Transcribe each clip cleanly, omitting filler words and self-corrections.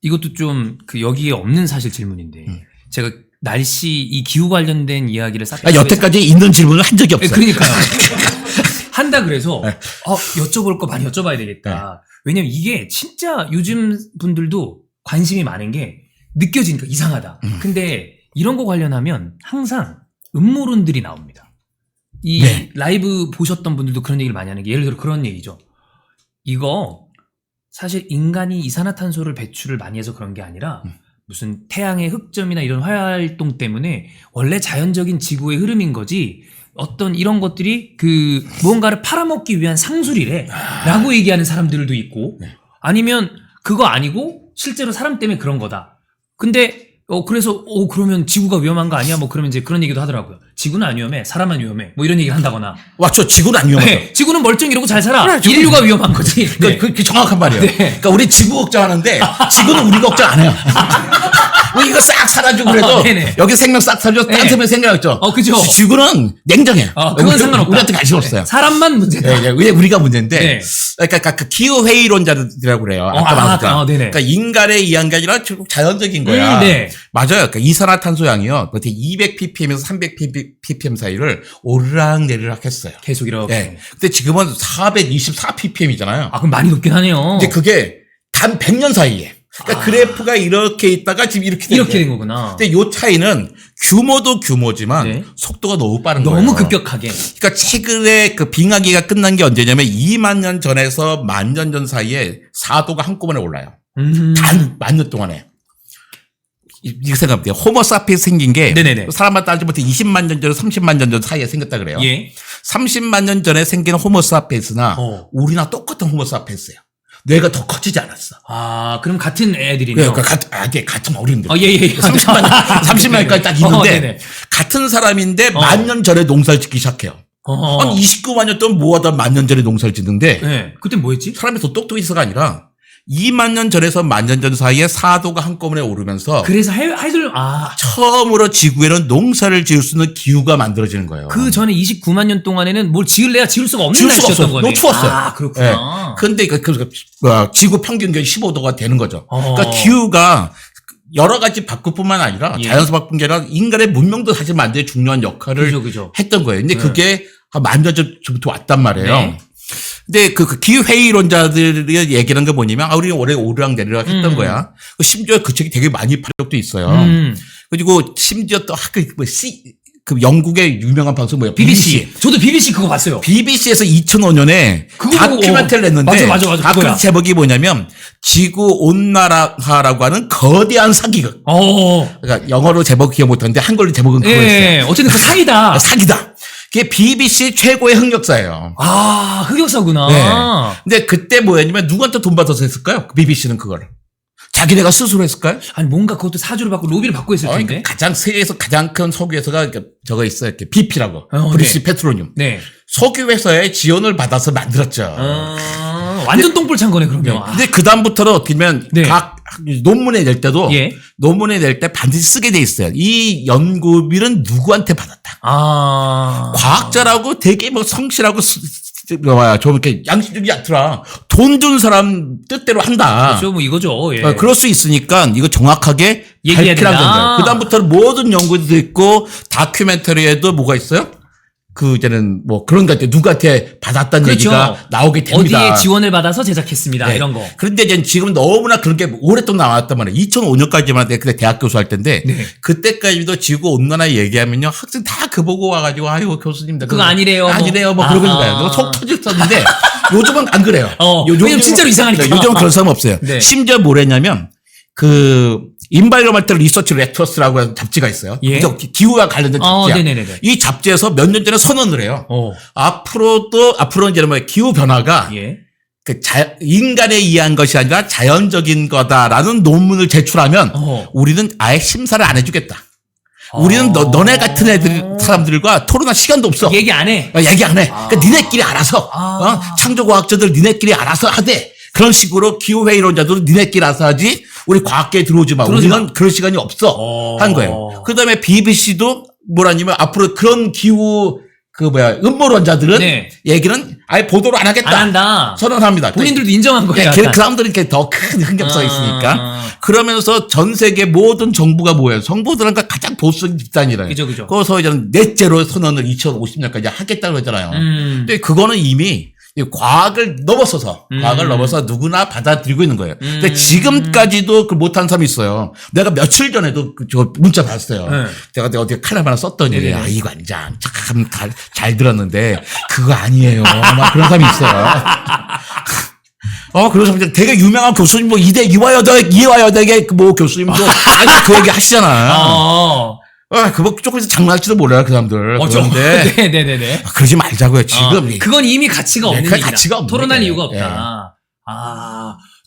이것도 좀 그 여기에 없는 사실 질문인데 제가 날씨 이 기후 관련된 이야기를 싹 여태까지 있는 질문을 한 적이 없어요. 그러니까요. 한다 그래서 여쭤볼 거 많이 여쭤봐야 되겠다. 왜냐면 이게 진짜 요즘 분들도 관심이 많은 게 느껴지니까 이상하다. 근데 이런 거 관련하면 항상 음모론들이 나옵니다. 이 라이브 보셨던 분들도 그런 얘기를 많이 하는 게 예를 들어 그런 얘기죠. 이거 사실 인간이 이산화탄소를 배출을 많이 해서 그런 게 아니라 무슨 태양의 흑점이나 이런 활동 때문에 원래 자연적인 지구의 흐름인 거지 어떤 이런 것들이 그 무언가를 팔아먹기 위한 상술이래 라고 얘기하는 사람들도 있고 아니면 그거 아니고 실제로 사람 때문에 그런 거다. 근데 그래서 그러면 지구가 위험한 거 아니야? 뭐 그러면 이제 그런 얘기도 하더라고요. 지구는 안 위험해. 사람만 위험해. 뭐 이런 얘기를 한다거나. 맞죠. 지구는 안 위험하죠. 네, 지구는 멀쩡히 이러고 잘 살아. 그래, 인류가 위험한 거지. 네. 그게 정확한 말이에요. 네. 그러니까 우리 지구 걱정하는데 지구는 우리 걱정 안 해요. 뭐 이거 싹 사라지고 그래도 여기 생명 싹 사라져 딴 생명 생겨났죠. 그죠. 지구는 냉정해요. 그건 상관없다. 우리한테 관심 없어요. 사람만 문제다. 네, 우리가 문제인데. 그러니까 그 기후 회의론자들이라고 그래요. 아까 말했잖아. 그러니까 인간에 의한 게 아니라 결국 자연적인 거야. 맞아요. 그러니까 이산화탄소 양이요. 그때 200ppm에서 300ppm 사이를 오르락내리락 했어요. 계속 이렇게. 네. 근데 지금은 424ppm이잖아요. 그럼 많이 높긴 하네요. 근데 그게 단 100년 사이에. 그러니까 그래프가 이렇게 있다가 지금 이렇게 된 거구나. 근데 요 차이는 규모도 규모지만 속도가 너무 빠른 거예요. 너무 급격하게. 그러니까 최근에 그 빙하기가 끝난 게 언제냐면 2만 년 전에서 10,000년 전 사이에 4도가 한꺼번에 올라요. 단 10,000년 동안에. 이렇게 생각해요. 호모사피엔스 생긴 게 사람만 따지면 20만 년 전, 30만 년 전 사이에 생겼다 그래요. 30만 년 전에 생긴 호모사피엔스나 우리나 똑같은 호모사피엔스예요. 뇌가 더 커지지 않았어. 그럼 같은 애들이네요. 그러니까 같은 어린들. 30만 년까지 딱 있는데 같은 사람인데 10,000년 전에 농사를 짓기 시작해요. 한 29만 년 동안 뭐하다 10,000년 전에 농사를 짓는데. 그때 뭐 했지? 사람이 더 똑똑해서가 아니라 2만 년 전에서 10,000년 전 사이에 4도가 한꺼번에 오르면서. 그래서 처음으로 지구에는 농사를 지을 수 있는 기후가 만들어지는 거예요. 그 전에 29만 년 동안에는 뭘 지을 수가 없는 날씨였던 거네. 너무 추웠어요. 그렇구나. 근데 지구 평균 기온이 15도가 되는 거죠. 그러니까 기후가 여러 가지 바꿀 뿐만 아니라 자연에서 바꾼 게 아니라 인간의 문명도 사실 만드는 중요한 역할을 했던 거예요. 근데 그게 한 10,000년 전부터 왔단 말이에요. 근데 그 기후회의론자들이 얘기하는 게 뭐냐면, 우리는 올해 오르락내리락 했던 거야. 심지어 그 책이 되게 많이 팔린 적도 있어요. 그리고 심지어 또 그 영국의 유명한 방송 뭐야? BBC. 저도 BBC 그거 봤어요. BBC에서 2005년에 다큐멘터리를 냈는데. 맞아. 다큐 제목이 뭐냐면, 지구 온난화라고 하는 거대한 사기극. 그러니까 영어로 제목 기억 못하는데 한글로 제목은 그거였어요. 어쨌든 그 사기다. 사기다. 그게 BBC 최고의 흑역사예요. 흑역사구나. 근데 그때 뭐였냐면 누구한테 돈 받아서 했을까요? BBC는 그걸. 자기네가 스스로 했을까요? 아니 뭔가 그것도 사주를 받고 로비를 받고 했을 텐데. 세계에서 가장 큰 석유회사가 저거 있어요. 이렇게 BP라고. 브리티시 페트로늄. 석유 회사에 지원을 받아서 만들었죠. 완전 똥볼 찬 거네 그러면. 근데 그 다음부터는 어떻게 보면 각 논문에 낼 때도 논문에 낼 때 반드시 쓰게 돼 있어요. 이 연구비는 누구한테 받았다. 과학자라고 되게 뭐 성실하고 좀 이렇게 양심적이지 않더라. 돈 준 사람 뜻대로 한다. 그렇죠, 뭐 이거죠. 그럴 수 있으니까 이거 정확하게 밝히라는 거예요. 그 다음부터는 모든 연구도 있고 다큐멘터리에도 뭐가 있어요? 이제는 뭐 그런 것 같아요. 누구한테 받았다는 얘기가 나오게 됩니다. 어디에 지원을 받아서 제작했습니다. 이런 거. 그런데 이제 지금 너무나 그런 게 오랫동안 나왔단 말이에요. 2005년까지만 그때 대학 교수 할 때인데 그때까지도 지구 온난화 얘기하면요. 학생 다 그 보고 와가지고 아유 교수님 그거 아니래요. 아니래요. 뭐 그러고 있는 거예요. 속 터졌었는데 요즘은 안 그래요. 요즘 진짜로 이상하니까. 요즘은 그런 사람 없어요. 심지어 뭐랬냐면 인바이러먼털 리서치 레터스라고 하는 잡지가 있어요. 기후와 관련된 잡지야. 이 잡지에서 몇 년 전에 선언을 해요. 앞으로 이제 뭐 기후 변화가 인간에 의한 것이 아니라 자연적인 거다라는 논문을 제출하면 우리는 아예 심사를 안 해주겠다. 우리는 너네 같은 사람들과 토론할 시간도 없어. 얘기 안 해. 얘기 안 해. 그러니까 니네끼리 알아서 창조과학자들 니네끼리 알아서 하되 그런 식으로 기후회의론자들은 니네끼리 알아서 하지 우리 과학계에 들어오지 마. 우리는 그럴 시간이 없어. 한 거예요. 그 다음에 BBC도 뭐라냐면 앞으로 그런 기후 음모론자들은 얘기는 아예 보도를 안 하겠다. 안 한다. 선언합니다. 본인들도 인정한 거예요. 그 사람들은 더 큰 흑역사가 있으니까. 그러면서 전 세계 모든 정부가 뭐예요? 정부들은 가장 보수 집단이래요. 그죠. 그래서 이제 넷제로 선언을 2050년까지 하겠다고 그러잖아요. 근데 그거는 이미 과학을 넘어서서 누구나 받아들이고 있는 거예요. 근데 지금까지도 그 못한 사람이 있어요. 내가 며칠 전에도 저 문자 받았어요. 내가 어디 칼럼 하나 썼더니 이 관장 참 잘 들었는데 그거 아니에요. 막 그런 사람이 있어요. 그래서 되게 유명한 교수님, 뭐, 이화여대의 뭐 교수님도 아직 그 얘기 하시잖아요. 그거 조금 있으면 장난할지도 몰라요, 그 사람들. 그런데. 네네네. 그러지 말자고요, 지금. 그건 이미 가치가 없는 얘기다. 가치가 없는 토론할 얘기예요. 이유가 없다.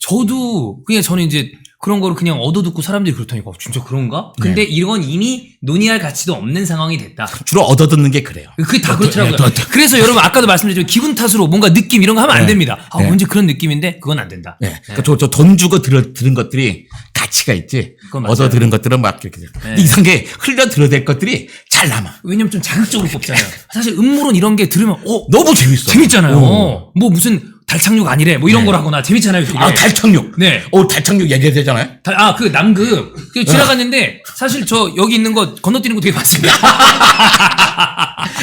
저도, 그냥 저는 이제 그런 거를 그냥 얻어듣고 사람들이 그렇다니까. 진짜 그런가? 근데 이건 이미 논의할 가치도 없는 상황이 됐다. 주로 얻어듣는 게 그래요. 그게 다 그렇더라고요. 그래서 여러분 아까도 말씀드렸지만 기분 탓으로 뭔가 느낌 이런 거 하면 안 됩니다. 뭔지 그런 느낌인데 그건 안 된다. 그러니까 저 돈 주고 들은 것들이 가치가 있지. 얻어 들은 것들은 막 이렇게. 이상하게 흘려 들어댈 것들이 잘 남아. 왜냐면 좀 자극적으로 뽑잖아요. 사실 음모론 이런 게 들으면 너무 재밌어. 재밌잖아요. 뭐 무슨 달 착륙 아니래. 뭐 이런 거라거나 재밌잖아요. 되게. 달 착륙. 네. 달 착륙 얘기해야 되잖아요. 그 남극. 지나갔는데 사실 저 여기 있는 거 건너뛰는 거 되게 많습니다.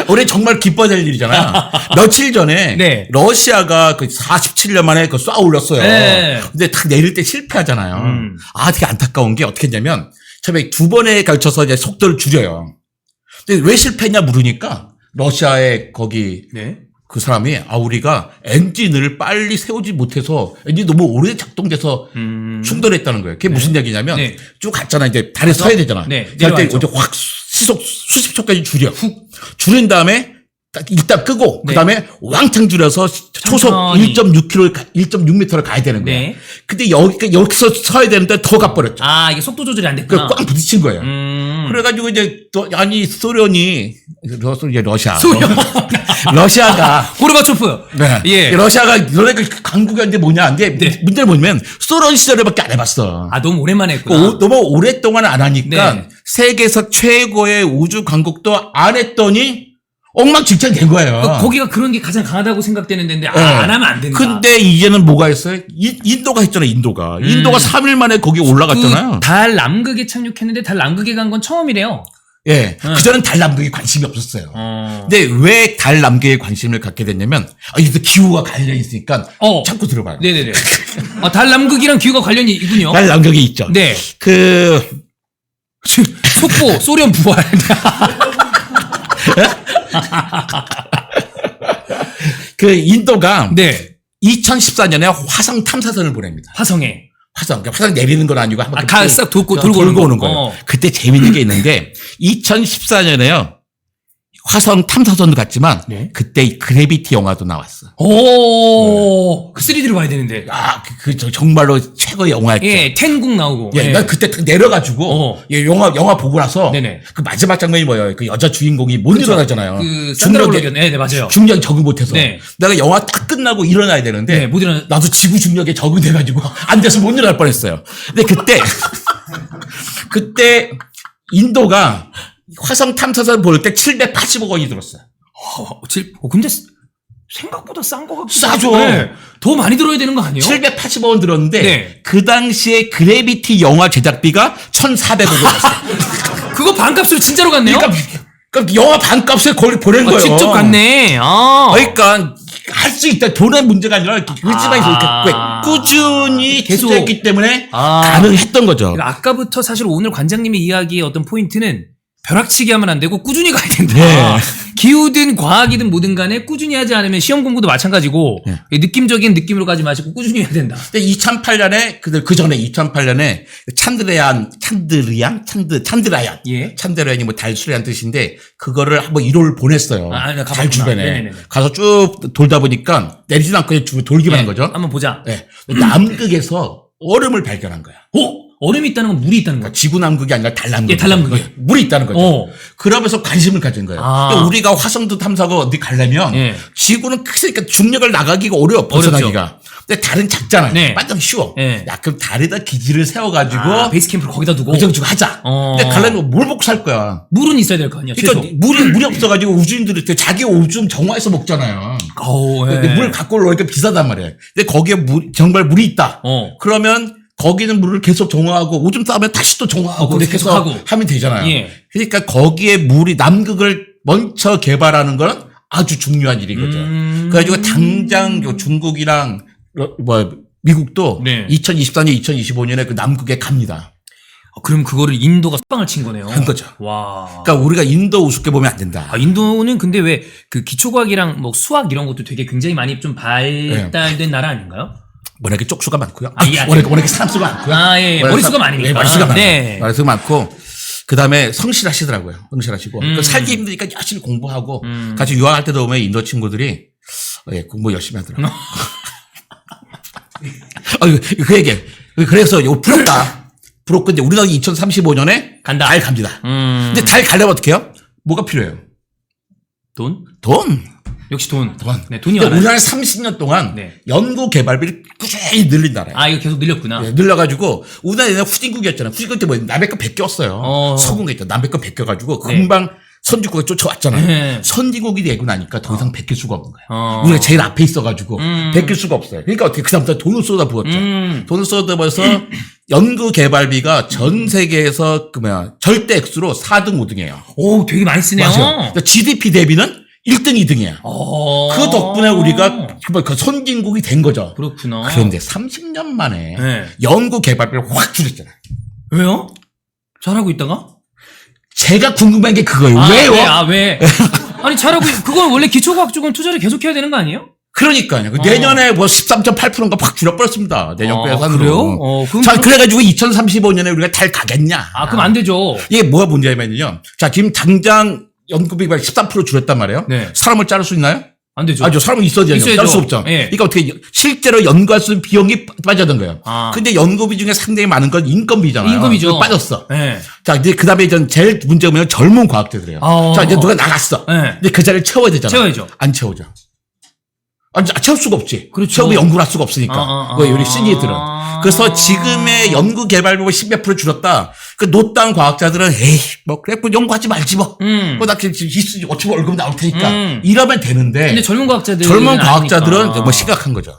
올해 정말 기뻐야 될 일이잖아요. 며칠 전에 러시아가 그 47년 만에 그 쏴 올렸어요. 근데 딱 내릴 때 실패하잖아요. 되게 안타까운 게 어떻게 했냐면 처음에 2번에 걸쳐서 이제 속도를 줄여요. 근데 왜 실패했냐 물으니까 러시아의 거기 그 사람이 우리가 엔진을 빨리 세우지 못해서 엔진이 너무 오래 작동돼서 충돌했다는 거예요. 그게 무슨 얘기냐면 쭉 갔잖아. 이제 달에 서야 되잖아. 그럴 때 이제 확 시속 수십 초까지 줄여. 줄인 다음에 일단 끄고 그다음에 왕창 줄여서 초속 1.6m를 가야 되는 거예요. 근데 여기서 서야 되는데 더 가버렸죠. 이게 속도 조절이 안 됐구나. 꽝 부딪힌 거예요. 그래가지고 이제 소련이 러시아가 고르바초프. 러시아가 너네 강국이었는데 뭐냐? 근데 문제는 뭐냐면 소련 시절에밖에 안 해봤어. 너무 오랜만에 했구나. 너무 오랫동안 안 하니까 세계에서 최고의 우주 강국도 안 했더니 엉망진창 된 거예요. 거기가 그런 게 가장 강하다고 생각되는 데인데 안 하면 안 된다. 근데 이제는 뭐가 있어요? 인도가 했잖아요. 인도가 3일 만에 거기 올라갔잖아요. 달 남극에 착륙했는데 달 남극에 간 건 처음이래요. 그전엔 달 남극에 관심이 없었어요. 근데 왜 달 남극에 관심을 갖게 됐냐면 이게 기후가 관련이 있으니까 참고 들어봐요. 네네네. 달 남극이랑 기후가 관련이 있군요. 달 남극에 있죠. 속보 소련 부활. 인도가 2014년에 화성 탐사선을 보냅니다. 화성 내리는 건 아니고 한번 싹 돌고 오는 거예요. 그때 재밌는 게 있는데 2014년에요. 화성 탐사선도 갔지만 그때 그래비티 영화도 나왔어. 그 3D로 봐야 되는데. 정말로 최고의 영화였죠. 텐국 나오고. 난 그때 딱 내려가지고 영화 보고 나서 그 마지막 장면이 뭐예요? 그 여자 주인공이 못 일어나잖아요. 중력에 맞아요. 중력에 적응 못해서. 내가 영화 딱 끝나고 일어나야 되는데 못 일어나. 나도 지구 중력에 적응돼가지고 안 돼서 못 일어날 뻔했어요. 근데 그때 인도가 화성 탐사선 볼 때 780억 원이 들었어요. 근데 생각보다 싼 거 같기도 싸죠. 더 많이 들어야 되는 거 아니에요? 780억 원 들었는데 그 당시에 그래비티 영화 제작비가 1,400억 원이었어요. 그거 반값으로 진짜로 갔네요? 그러니까 영화 반값에 거기 보낸 거예요. 직접 갔네. 그러니까 할 수 있다. 돈의 문제가 아니라 의지만 꾸준히 계속 했기 때문에 가능했던 거죠. 아까부터 사실 오늘 관장님의 이야기의 어떤 포인트는 벼락치기 하면 안 되고 꾸준히 가야 된다. 기후든 과학이든 뭐든 간에 꾸준히 하지 않으면 시험 공부도 마찬가지고 느낌적인 느낌으로 가지 마시고 꾸준히 해야 된다. 근데 2008년에 그 전에 2008년에 찬드라얀이 뭐 달수리란 뜻인데 그거를 한번 1호를 보냈어요. 달 주변에 가서 쭉 돌다 보니까 내리진 않고 돌기만 한 거죠. 한번 보자. 남극에서 얼음을 발견한 거야. 얼음이 있다는 건 물이 있다는 거야. 지구 남극이 아니라 달 남극. 달 남극이. 물이 있다는 거죠. 그러면서 관심을 가진 거예요. 우리가 화성도 탐사하고 어디 가려면 지구는 크니까 중력을 나가기가 어려워. 벗어나기가. 근데 달은 작잖아요. 완전 쉬워. 그럼 달에다 기지를 세워가지고 베이스 캠프를 거기다 두고 하자. 근데 가려면 뭘 먹고 살 거야. 물은 있어야 될 거 아니야. 그러니까 물이 없어가지고 우주인들이 자기 오줌 정화해서 먹잖아요. 근데 물 갖고 올라오니까 비싸단 말이에요. 근데 거기에 정말 물이 있다. 그러면 거기는 물을 계속 정화하고 오줌 싸면 다시 또 정화하고 이렇게 계속 해서 하면 되잖아요. 예. 그러니까 거기에 물이 남극을 먼저 개발하는 건 아주 중요한 일인 거죠. 그래가지고 당장 요 중국이랑 미국도 네. 2024년, 2025년에 그 남극에 갑니다. 그럼 그거를 인도가 석방을 친 거네요. 한 거죠. 와. 그러니까 우리가 인도 우습게 보면 안 된다. 인도는 근데 왜 그 기초과학이랑 뭐 수학 이런 것도 되게 굉장히 많이 좀 발달된 나라 아닌가요? 워낙에 쪽수가 많고요. 예. 워낙에 사람 수가 많고요. 예. 머리수가 많으니까. 예, 머리수가 많아요. 네. 머리수가 많고. 그 다음에 성실하시더라고요. 성실하시고. 그 살기 힘드니까 열심히 공부하고. 같이 유학할 때도 보면 인도 친구들이 공부 열심히 하더라고요. 그 얘기. 그래서 이거 부럽다. 부럽고, 근데 우리나라 2035년에 간다. 달 갑니다. 근데 달 가려면 어떻게 해요? 뭐가 필요해요? 돈? 돈. 역시 돈. 돈. 네, 돈이 근데 많아요. 우리나라 30년 동안 네. 연구 개발비를 꾸준히 늘린 나라예요. 이거 계속 늘렸구나. 네, 늘려가지고 우리나라 옛날에 후진국이었잖아요. 후진국 때 남의 거 베꼈어요. 서구가 있죠. 남의 거 베껴가지고 금방 선진국에 쫓아왔잖아요. 네. 선진국이 되고 나니까 더 이상 베낄 수가 없는 거예요. 어. 우리가 제일 앞에 있어가지고 베낄 수가 없어요. 그러니까 어떻게 그다음부터 돈을 쏟아부었죠. 돈을 쏟아부어서 연구 개발비가 전 세계에서 절대 액수로 4등, 5등이에요. 오, 되게 많이 쓰네요. 맞아요. 그러니까 GDP 대비는 1등, 2등이야. 그 덕분에 우리가 그 선진국이 된 거죠. 그렇구나. 그런데 30년 만에 네. 연구 개발비를 확 줄였잖아요. 왜요? 잘하고 있다가? 제가 궁금한 게 그거예요. 왜요? 왜? 아니, 잘하고, 그건 원래 기초과학 쪽은 투자를 계속해야 되는 거 아니에요? 그러니까요. 내년에 13.8%인가 확 줄여버렸습니다. 내년 예산으로. 그래요? 자, 그래가지고 2035년에 우리가 달 가겠냐. 그럼 안 되죠. 이게 뭐가 문제냐면요. 자, 지금 당장 연구비 13% 줄였단 말이에요. 네. 사람을 자를 수 있나요? 안 되죠. 아니죠. 사람은 있어야죠. 자를 수 없죠. 예. 그러니까 어떻게 실제로 연구할 수 있는 비용이 빠져든 거예요. 근데 연구비 중에 상당히 많은 건 인건비잖아요. 인건비죠. 빠졌어. 네. 자, 이제 그 다음에 제일 문제가 뭐냐면 젊은 과학자들이에요. 자, 이제 누가 나갔어. 네. 근데 그 자리를 채워야 되잖아. 채워야죠. 안 채우죠. 채울 수가 없지. 그렇죠. 채우면 연구를 할 수가 없으니까. 우리 시니들은. 그래서 지금의 연구 개발비가 10몇 프로 줄었다. 그 노땅 과학자들은 그래, 연구하지 말지 뭐. 나 어차피 월급 나올 테니까. 이러면 되는데. 근데 젊은 과학자들은 심각한 거죠.